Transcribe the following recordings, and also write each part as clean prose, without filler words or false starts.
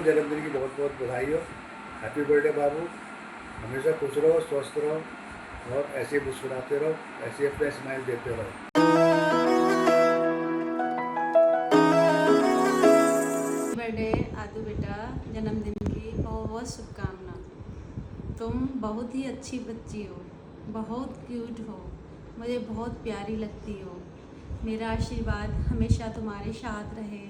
जन्मदिन की बहुत बहुत बधाई हो। हैप्पी बर्थडे बाबू। हमेशा खुश रहो, स्वस्थ रहो और ऐसे मुस्कुराते रहो, ऐसे अपने स्माइल देते रहो। बर्थडे आदू बेटा, जन्मदिन की बहुत बहुत शुभकामना। तुम बहुत ही अच्छी बच्ची हो, बहुत क्यूट हो, मुझे बहुत प्यारी लगती हो। मेरा आशीर्वाद हमेशा तुम्हारे साथ रहे।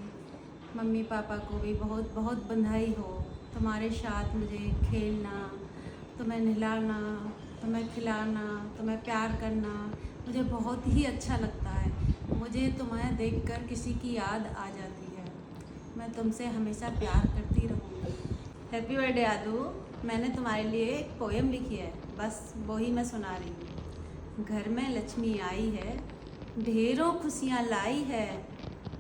मम्मी पापा को भी बहुत बहुत बधाई हो। तुम्हारे साथ मुझे खेलना, तुम्हें नहलाना, तुम्हें खिलाना, तुम्हें प्यार करना मुझे बहुत ही अच्छा लगता है। मुझे तुम्हें देखकर किसी की याद आ जाती है। मैं तुमसे हमेशा प्यार करती रहूँगी। Happy birthday Adu. मैंने तुम्हारे लिए एक पोएम लिखी है, बस वही मैं सुना रही हूँ। घर में लक्ष्मी आई है, ढेरों खुशियाँ लाई है,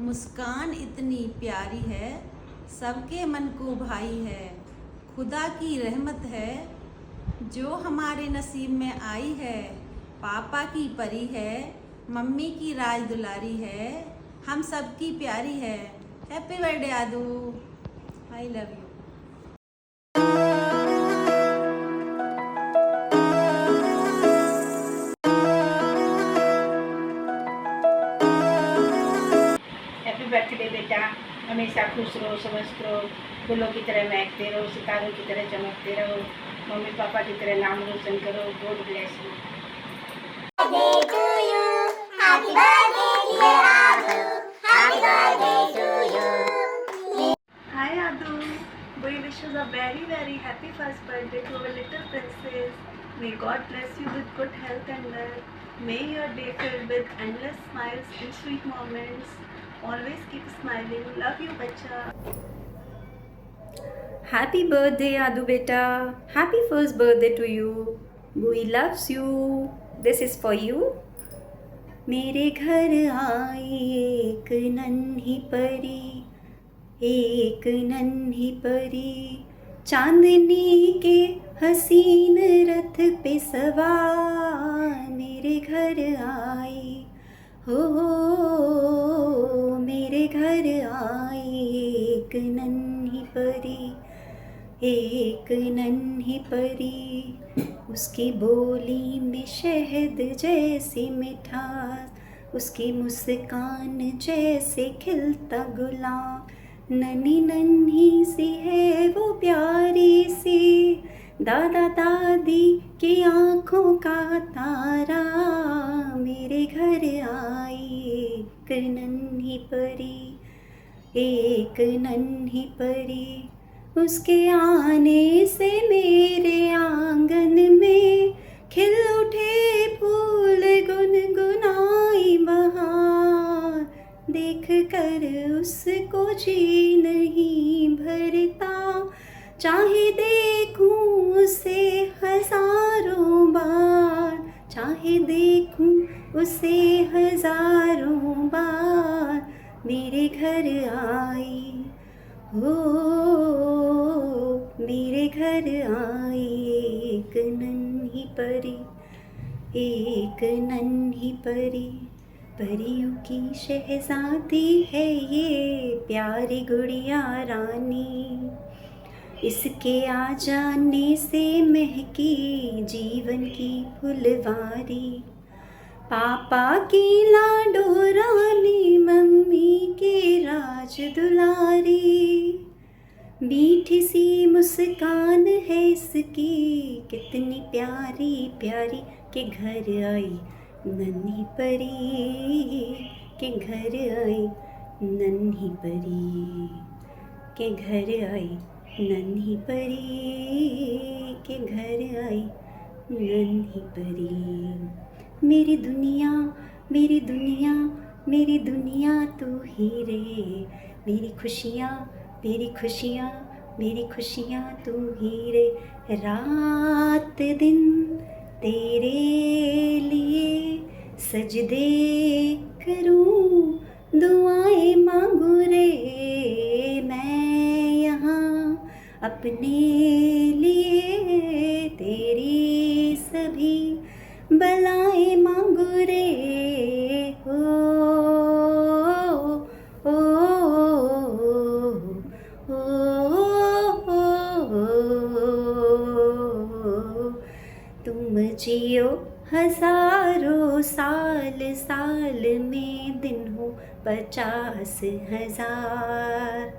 मुस्कान इतनी प्यारी है, सबके मन को भाई है। खुदा की रहमत है जो हमारे नसीब में आई है। पापा की परी है, मम्मी की राज दुलारी है, हम सबकी प्यारी है। Happy birthday Adu, I love you. Happy birthday बेटा। हमेशा खुश रहो, स्वस्थ रहो, फूलों की तरह महकते रहो, सितारों की तरह चमकते रहो, मम्मी पापा की तरह नाम रोशन करो। God bless you. Hi Adu, we wish you a very very happy first birthday to our little princess. May God bless you with good health and wealth. May your day filled with endless smiles and sweet moments. Always keep smiling. Love you, bacha. Happy birthday, Adu beta. Happy first birthday to you. Bui loves you. This is for you. मेरे घर आई एक नन्ही परी, एक नन्ही परी, चांदनी के हसीन रथ पे सवार। मेरे घर आई हो, मेरे घर आई एक नन्ही परी, एक नन्ही परी। उसकी बोली में शहद जैसी मिठास, उसकी मुस्कान जैसे खिलता गुलाब। नन्ही नन्ही सी है वो प्यारी सी, दादा दादी की आँखों का तारा। मेरे घर आई एक नन्ही परी, एक नन्ही परी। उसके आने से मेरे आंगन में खिल उठे फूल, गुनगुनाई बहार। देख कर उसको जी नहीं भरता, चाहे देखूं उसे हजारों बार, चाहे देखूं उसे हजारों बार। मेरे घर आई हो, मेरे घर आई एक नन्ही परी, एक नन्ही परी। परियों की शहजादी है ये प्यारी गुड़िया रानी, इसके आ जाने से महकी जीवन की फुलवारी। पापा की लाडो रानी, मम्मी के राज दुलारी। मीठी सी मुस्कान है इसकी, कितनी प्यारी प्यारी। के घर आई नन्ही परी, के घर आई नन्ही परी, के घर आई नन्ही परी, के घर आई नन्ही परी। मेरी दुनिया, मेरी दुनिया, मेरी दुनिया तू ही रे। मेरी खुशियाँ, मेरी खुशियाँ, मेरी खुशियाँ तू ही रे। रात दिन तेरे लिए सजदे करूं, दुआएं मांगू रे। मैं यहाँ अपने लिए तेरी सभी बलाएं मांगू रे। हो ओ, ओ, ओ, ओ, ओ, हजारों साल साल में दिन हो 50,000।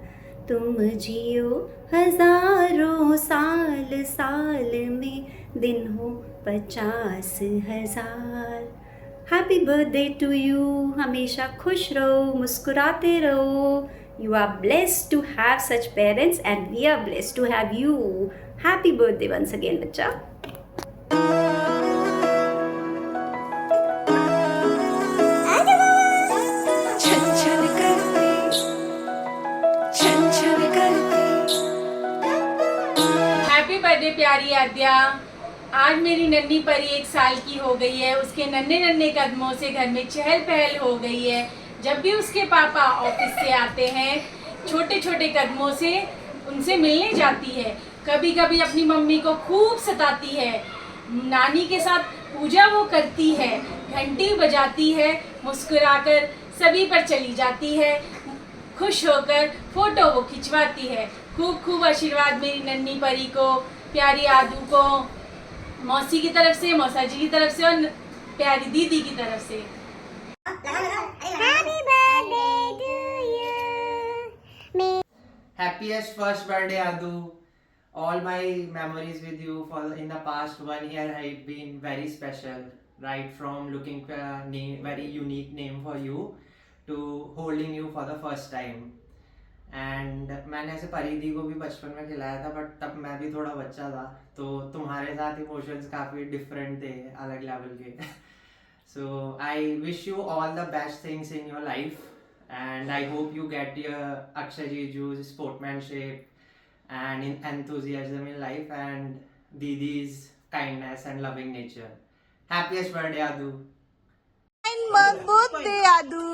तुम जियो हजारों साल साल में दिन हो 50,000। Happy birthday to you. हमेशा खुश रहो, मुस्कुराते रहो। You are blessed to have such parents and we are blessed to have you. Happy birthday once again, बच्चा। छन छन करते छन छन करते। हैप्पी बर्थडे प्यारी आद्या। आज मेरी नन्ही परी 1 साल की हो गई है। उसके नन्हे नन्हे कदमों से घर में चहल पहल हो गई है। जब भी उसके पापा ऑफिस से आते हैं, छोटे छोटे कदमों से उनसे मिलने जाती है। कभी कभी अपनी मम्मी को खूब सताती है। नानी के साथ पूजा वो करती है, घंटी बजाती है, मुस्कुराकर सभी पर चली जाती है, खुश होकर फोटो वो खिंचवाती है। खूब खूब आशीर्वाद मेरी नन्ही परी को, प्यारी आदू को, मौसी की तरफ से, मौसा जी की तरफ से और प्यारी दीदी की तरफ से। Happiest first birthday, Adu. All my memories with you for in the past 1 year have been very special. Right from looking for a very unique name for you to holding you for the first time. And मैंने ऐसे परिधि को भी बचपन में खिलाया था, but तब मैं भी थोड़ा बच्चा था, तो तुम्हारे साथ इमोशंस काफ़ी डिफरेंट थे, अलग लेवल के। So I wish you all the best things in your life. And I hope you get your Akshay Jiju's sportsmanship and enthusiasm in life and Didi's kindness and loving nature. Happiest birthday, Adu. birthday, Adu.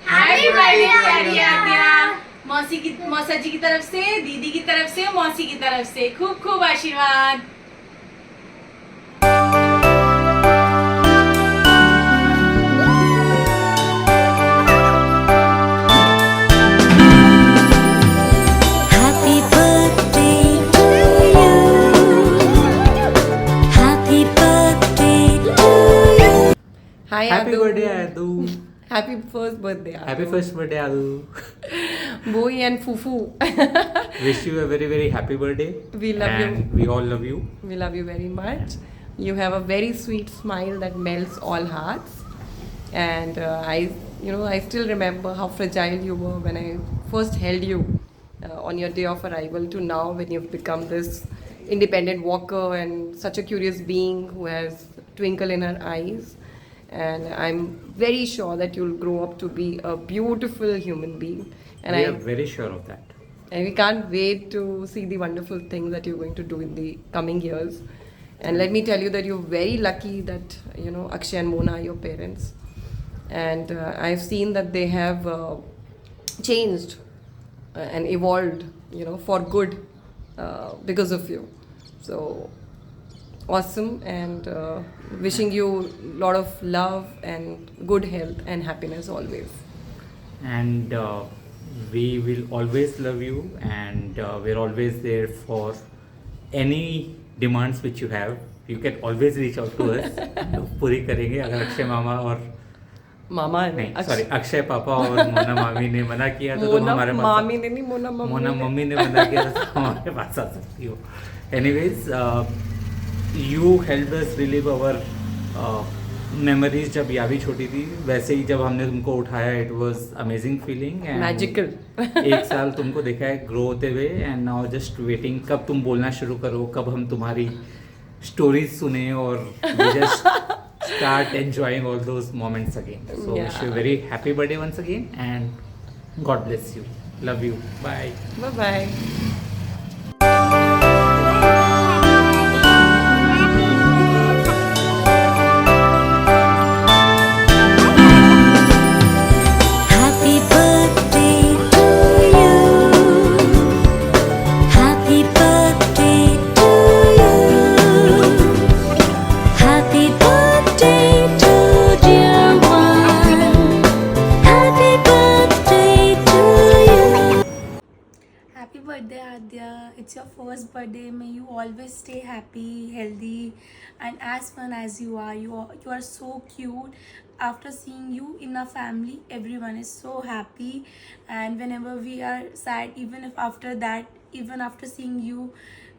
Happy birthday प्यारी आद्या। मौसा जी की तरफ से, दीदी की तरफ से, मौसी की तरफ से खूब खूब आशीर्वाद। Happy birthday to you. Happy birthday to you. Hi, Happy Adu. birthday, Adu. Happy first birthday, Adu. Happy first birthday, Adu. Boy and Fufu. Wish you a very, very happy birthday. We love you. and we all love you. We love you very much. You have a very sweet smile that melts all hearts. And I still remember how fragile you were when I first held you on your day of arrival to now when you've become this independent walker and such a curious being who has twinkle in her eyes. And I'm very sure that you'll grow up to be a beautiful human being. And We are very sure of that. And we can't wait to see the wonderful things that you're going to do in the coming years. And let me tell you that you're very lucky that, Akshay and Mona are your parents. And I've seen that they have changed and evolved, for good because of you. So awesome, and wishing you a lot of love and good health and happiness always. And we will always love you, and we're always there for any demands which you have. You can always reach out to us. पूरी करेंगे। अगर अक्षय मामा और मामा नहीं sorry Akshay पापा और मोना मामी ने मना किया तो तुम हमारे पास मामी ने नहीं, मोना मम्मी ने मना किया तो तुम हमारे पास आ सकती हो। Anyways, you helped us relive our memories जब यावी छोटी थी, वैसे ही जब हमने तुमको उठाया, it was amazing feeling and magical. 1 साल तुमको देखा है ग्रो होते हुए, एंड नाउ जस्ट वेटिंग कब तुम बोलना शुरू करो, कब हम तुम्हारी स्टोरीज सुने और just start enjoying all those moments again. So wish you very happy birthday once again and God bless you. Love you. Bye. Bye bye. Happy birthday first birthday. May you always stay happy, healthy, and as fun as you are. You are so cute. After seeing you in our family, everyone is so happy. And whenever we are sad, even after seeing you,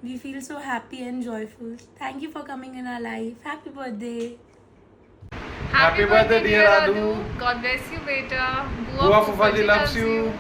we feel so happy and joyful. Thank you for coming in our life. Happy birthday. Happy birthday, dear Adu. God bless you, beta. Bua Fufaji loves you.